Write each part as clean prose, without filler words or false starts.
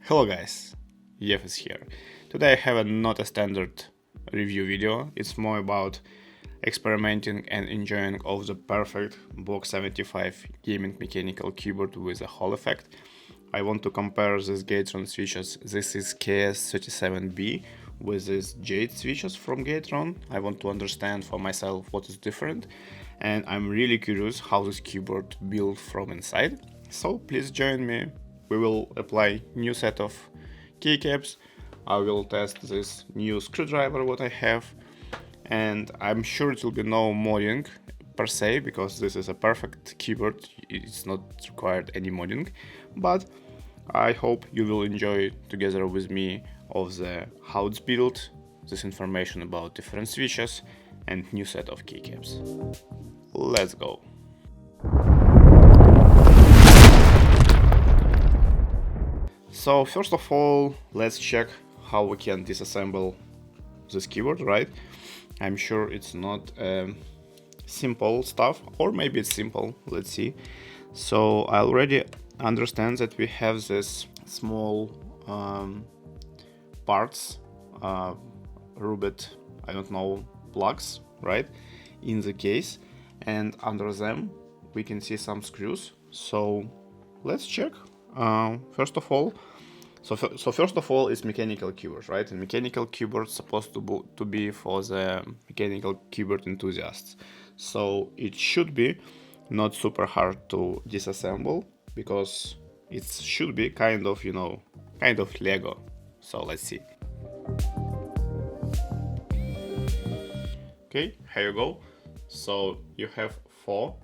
Hello guys, Jeff is here. Today I have not a standard review video, it's more about experimenting and enjoying of the perfect Boog75 gaming mechanical keyboard with a Hall effect. I want to compare these Gateron switches. This is KS37B with these Jade switches from Gateron. I want to understand for myself what is different, and I'm really curious how this keyboard built from inside. So please join me. We will apply new set of keycaps. I will test this new screwdriver what I have, and I'm sure it will be no modding per se because this is a perfect keyboard. It's not required any modding, but I hope you will enjoy together with me of the how it's built, this information about different switches and new set of keycaps. Let's go. So first of all, let's check how we can disassemble this keyboard, right? I'm sure it's not simple stuff, or maybe it's simple, let's see. So I already understand that we have this small parts, rubbed, I don't know, plugs, right, in the case, and under them we can see some screws. So let's check. First of all, it's mechanical keyboard, right? And mechanical keyboard supposed to be for the mechanical keyboard enthusiasts. So it should be not super hard to disassemble because it should be kind of, kind of Lego. So let's see. Okay, here you go. So you have 4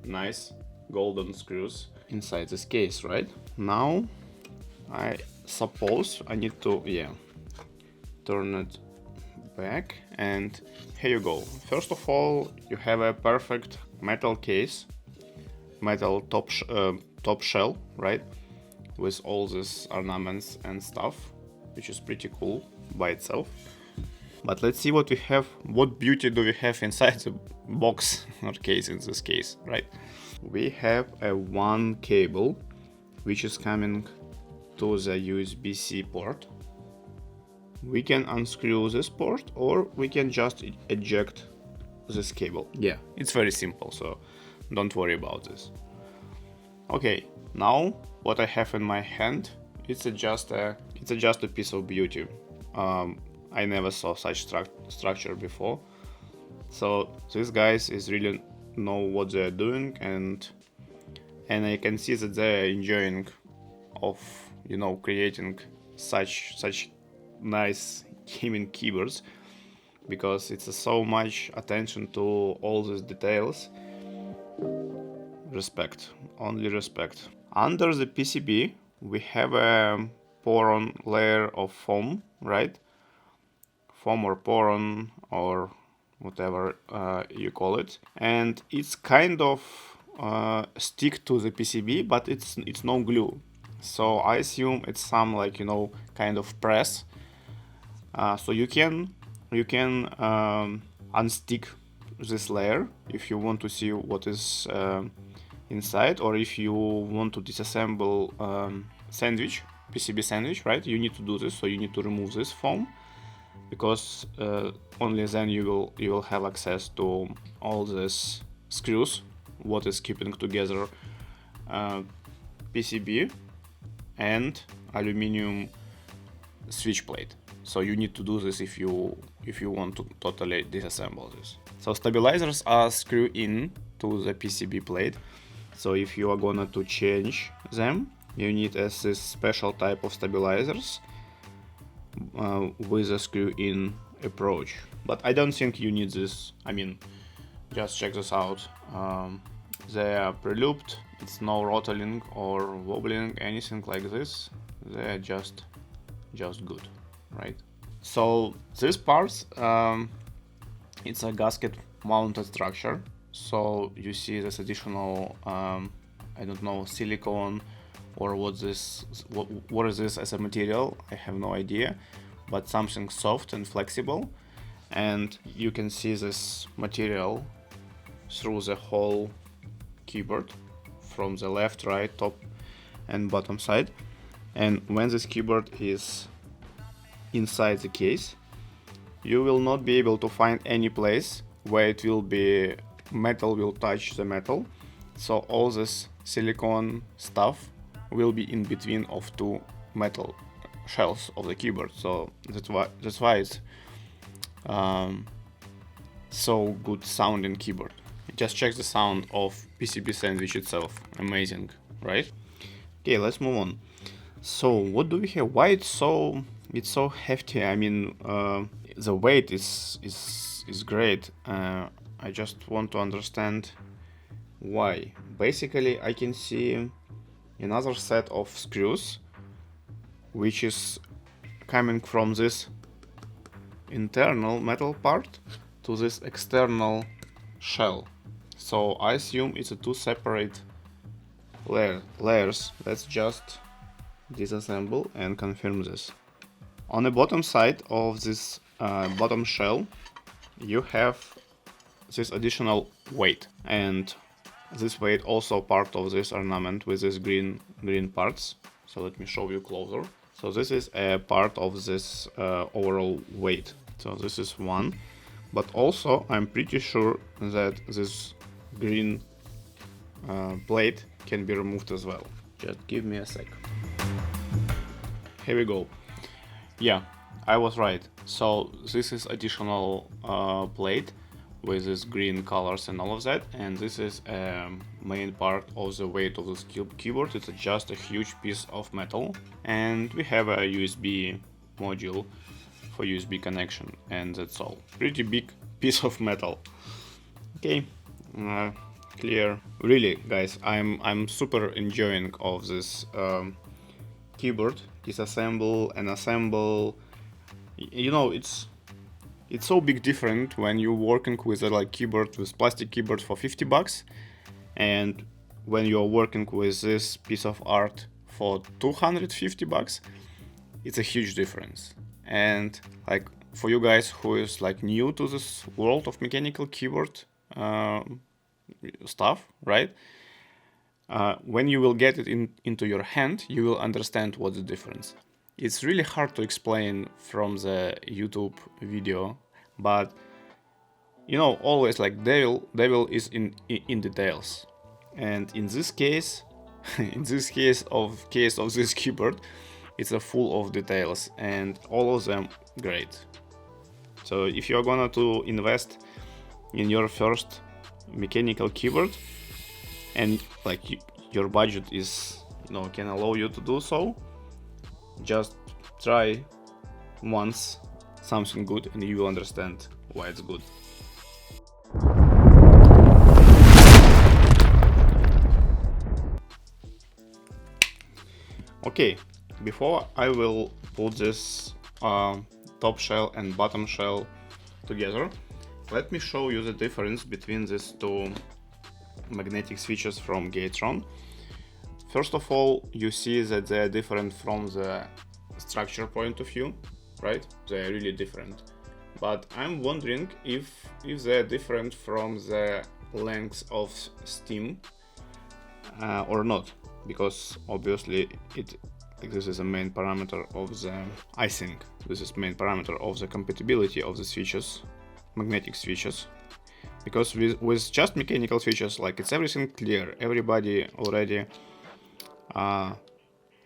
nice golden screws inside this case, right? Now I suppose I need to turn it back, and here you go. First of all, you have a perfect metal case, metal top shell, right, with all these ornaments and stuff, which is pretty cool by itself. But let's see what we have, what beauty do we have inside the box or case in this case, right? We have a one cable which is coming to the USB-C port. We can unscrew this port, or we can just eject this cable. Yeah, it's very simple, so don't worry about this. Okay, now what I have in my hand, it's just a piece of beauty. I never saw such structure before. So these guys is really know what they're doing, and I can see that they're enjoying of creating such nice gaming keyboards, because it's so much attention to all these details. Respect, only respect. Under the PCB we have a poron layer of foam, right? Foam or poron or whatever you call it, and it's kind of stick to the PCB, but it's no glue. So I assume it's some kind of press. So you can unstick this layer if you want to see what is inside, or if you want to disassemble PCB sandwich, right? You need to do this. So you need to remove this foam, because only then you will have access to all these screws, what is keeping together PCB and aluminum switch plate. So you need to do this if you want to totally disassemble this. So stabilizers are screwed in to the PCB plate. So if you are gonna to change them, you need this special type of stabilizers with a screw-in approach. But I don't think you need this. I mean, just check this out. They are pre-looped. It's no rattling or wobbling, anything like this. They're just good, right? So these parts, it's a gasket mounted structure. So you see this additional, I don't know, silicone, or what is this as a material? I have no idea, but something soft and flexible. And you can see this material through the whole keyboard from the left, right, top and bottom side. And when this keyboard is inside the case, you will not be able to find any place where it will be metal will touch the metal. So all this silicone stuff will be in between of two metal shells of the keyboard. So that's why it's so good sounding keyboard. Just check the sound of PCB sandwich itself. Amazing, right? Okay, let's move on. So what do we have? Why it's so hefty? I mean, the weight is great. I just want to understand why. Basically, I can see another set of screws, which is coming from this internal metal part to this external shell. So I assume it's a two separate layers. Let's just disassemble and confirm this. On the bottom side of this bottom shell, you have this additional weight, and this weight also part of this ornament with these green parts. So let me show you closer. So this is a part of this overall weight. So this is one, but also I'm pretty sure that this green plate can be removed as well. Just give me a sec. Here we go. Yeah, I was right. So this is additional plate with this green colors and all of that, and this is a main part of the weight of this keyboard. It's just a huge piece of metal, and we have a USB module for USB connection, and that's all. Pretty big piece of metal. Okay, clear. Really, guys, I'm super enjoying of this keyboard. Disassemble and assemble. You know, it's so big different when you're working with a keyboard, with plastic keyboard for $50, and when you're working with this piece of art for $250. It's a huge difference. And for you guys who is new to this world of mechanical keyboard stuff, right? When you will get it into your hand, you will understand what's the difference. It's really hard to explain from the YouTube video, but always devil is in details. And in this case, case of this keyboard, it's a full of details, and all of them great. So if you're gonna to invest in your first mechanical keyboard, and your budget is can allow you to do so, just try once something good and you will understand why it's good. Okay, before I will put this top shell and bottom shell together, let me show you the difference between these two magnetic switches from Gateron. First of all, you see that they're different from the structure point of view, right? They're really different. But I'm wondering if they're different from the length of steam or not, because obviously this is a main parameter of the, I think this is main parameter of the compatibility of the switches, magnetic switches. Because with just mechanical switches, it's everything clear, everybody already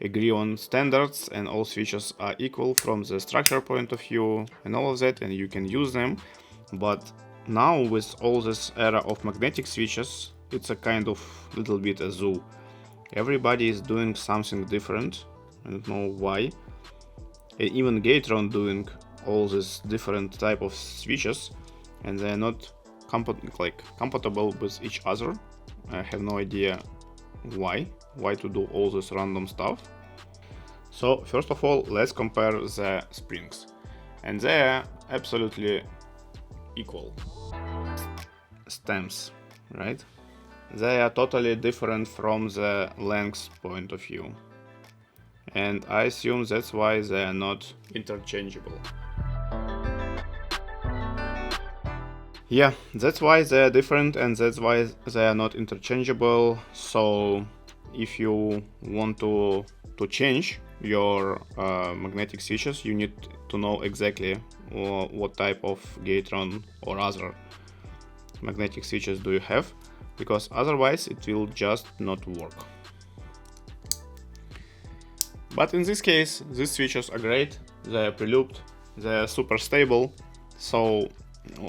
agree on standards, and all switches are equal from the structure point of view and all of that, and you can use them. But now with all this era of magnetic switches, it's a kind of little bit a zoo. Everybody is doing something different. I don't know why. And even Gateron doing all these different type of switches, and they're not compatible with each other. I have no idea why to do all this random stuff. So first of all, let's compare the springs, and they are absolutely equal. Stems, right? They are totally different from the length point of view, and I assume that's why they are not interchangeable. Yeah, that's why they are different, and that's why they are not interchangeable. So if you want to change your magnetic switches, you need to know exactly what type of Gateron or other magnetic switches do you have, because otherwise it will just not work. But in this case, these switches are great, they're pre-looped, they're super stable, so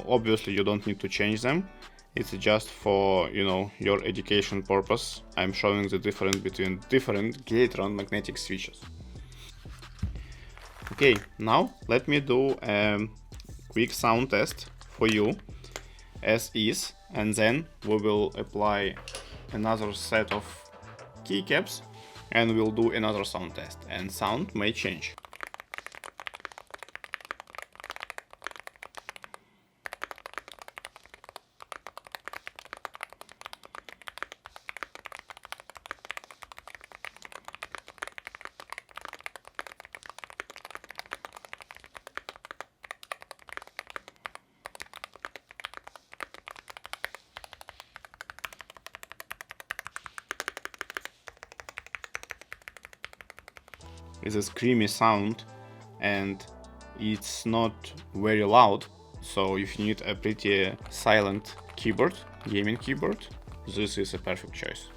obviously you don't need to change them. It's just for, you know, your education purpose. I'm showing the difference between different Gateron magnetic switches. Okay, now let me do a quick sound test for you as is, and then we will apply another set of keycaps and we'll do another sound test, and sound may change. It's a screamy sound and it's not very loud, so if you need a pretty silent keyboard, gaming keyboard, this is a perfect choice.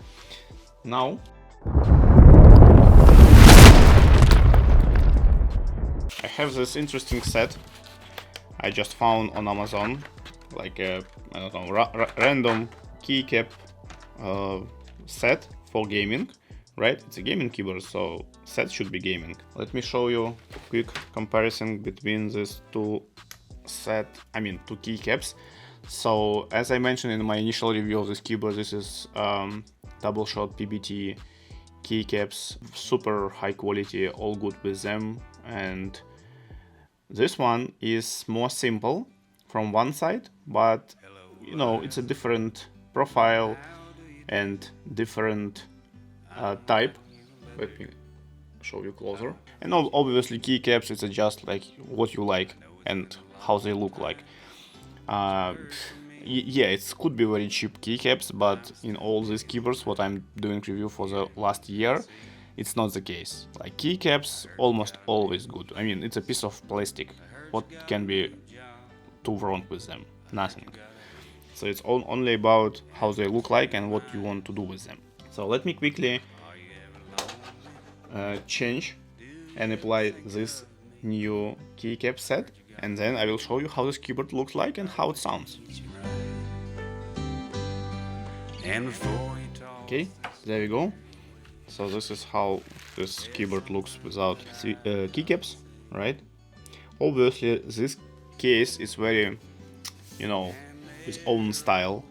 Now I have this interesting set I just found on Amazon, like a, I don't know, random keycap set for gaming. Right, it's a gaming keyboard, so set should be gaming. Let me show you a quick comparison between these two keycaps. So as I mentioned in my initial review of this keyboard, this is double shot PBT keycaps, super high quality, all good with them. And this one is more simple from one side, but you know, it's a different profile and different type. Let me show you closer. And obviously keycaps, it's just like what you like and how they look like. Yeah, it could be very cheap keycaps, but in all these keyboards what I'm doing review for the last year, it's not the case. Like keycaps almost always good. I mean, it's a piece of plastic. What can be too wrong with them? Nothing. So it's only about how they look like and what you want to do with them. So let me quickly change and apply this new keycap set, and then I will show you how this keyboard looks like and how it sounds. Okay, there we go. So this is how this keyboard looks without keycaps, right? Obviously this case is very, you know, its own style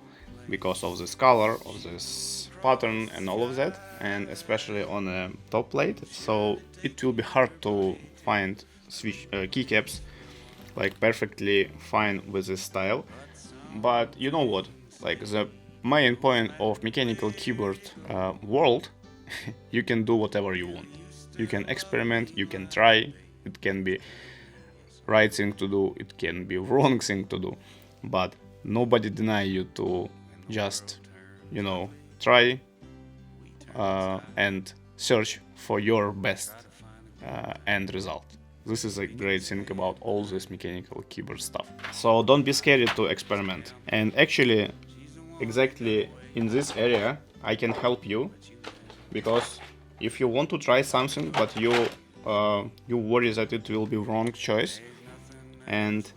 because of this color, of this pattern and all of that, and especially on a top plate, so it will be hard to find keycaps like perfectly fine with this style. But you know what, like the main point of mechanical keyboard world, you can do whatever you want, you can experiment, you can try, it can be right thing to do, it can be wrong thing to do, but nobody deny you to just, you know, try and search for your best end result. This is a great thing about all this mechanical keyboard stuff. So don't be scared to experiment. And actually, exactly in this area, I can help you, because if you want to try something but you worry that it will be wrong choice, and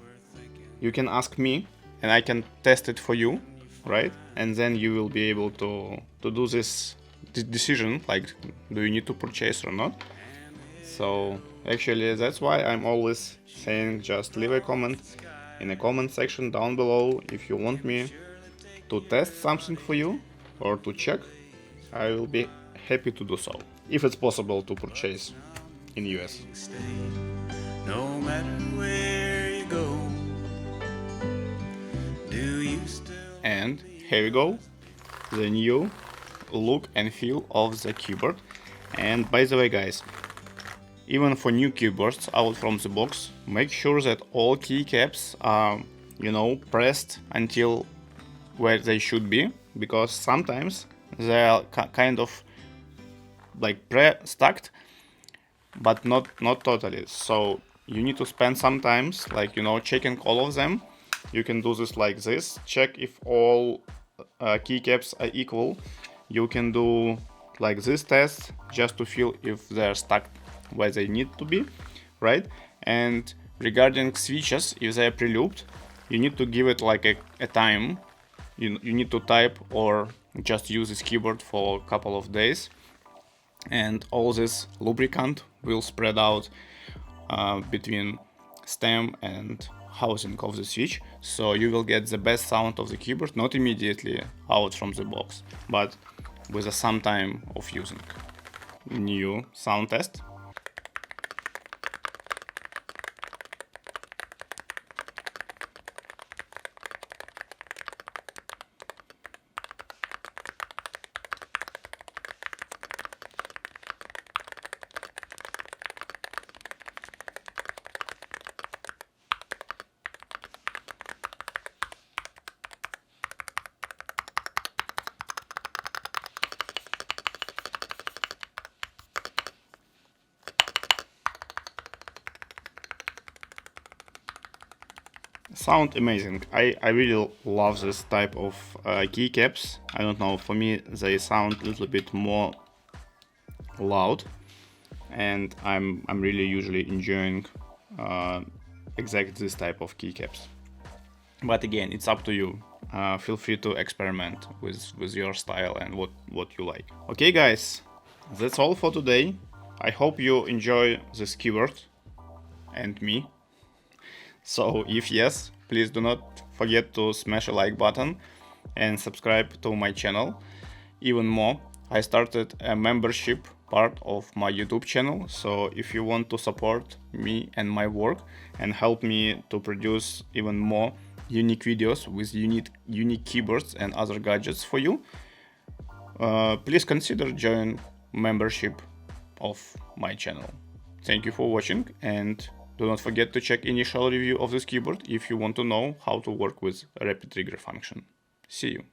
you can ask me and I can test it for you, right? And then you will be able to do this decision, like do you need to purchase or not. So actually that's why I'm always saying just leave a comment in the comment section down below if you want me to test something for you or to check. I will be happy to do so, if it's possible to purchase in US. No matter where you go, do you still... And here we go, the new look and feel of the keyboard. And by the way guys, even for new keyboards out from the box, make sure that all keycaps are, you know, pressed until where they should be, because sometimes they are kind of like pre-stacked, but not totally. So you need to spend some time, like, you know, checking all of them. You can do this like this. Check if all keycaps are equal. You can do like this test just to feel if they're stuck where they need to be, right? And regarding switches, if they're pre-looped, you need to give it like a time. You need to type or just use this keyboard for a couple of days, and all this lubricant will spread out between stem and housing of the switch, so you will get the best sound of the keyboard, not immediately out from the box, but with some time of using. New sound test. Sound amazing. I really love this type of keycaps. I don't know, for me they sound a little bit more loud, and I'm really usually enjoying exactly this type of keycaps. But again, it's up to you. Feel free to experiment with your style and what you like. Okay guys, that's all for today. I hope you enjoy this keyboard and me. So if yes, please do not forget to smash a like button and subscribe to my channel. Even more, I started a membership part of my YouTube channel, so if you want to support me and my work and help me to produce even more unique videos with unique keyboards and other gadgets for you, please consider joining membership of my channel. Thank you for watching, and do not forget to check initial review of this keyboard if you want to know how to work with a rapid trigger function. See you.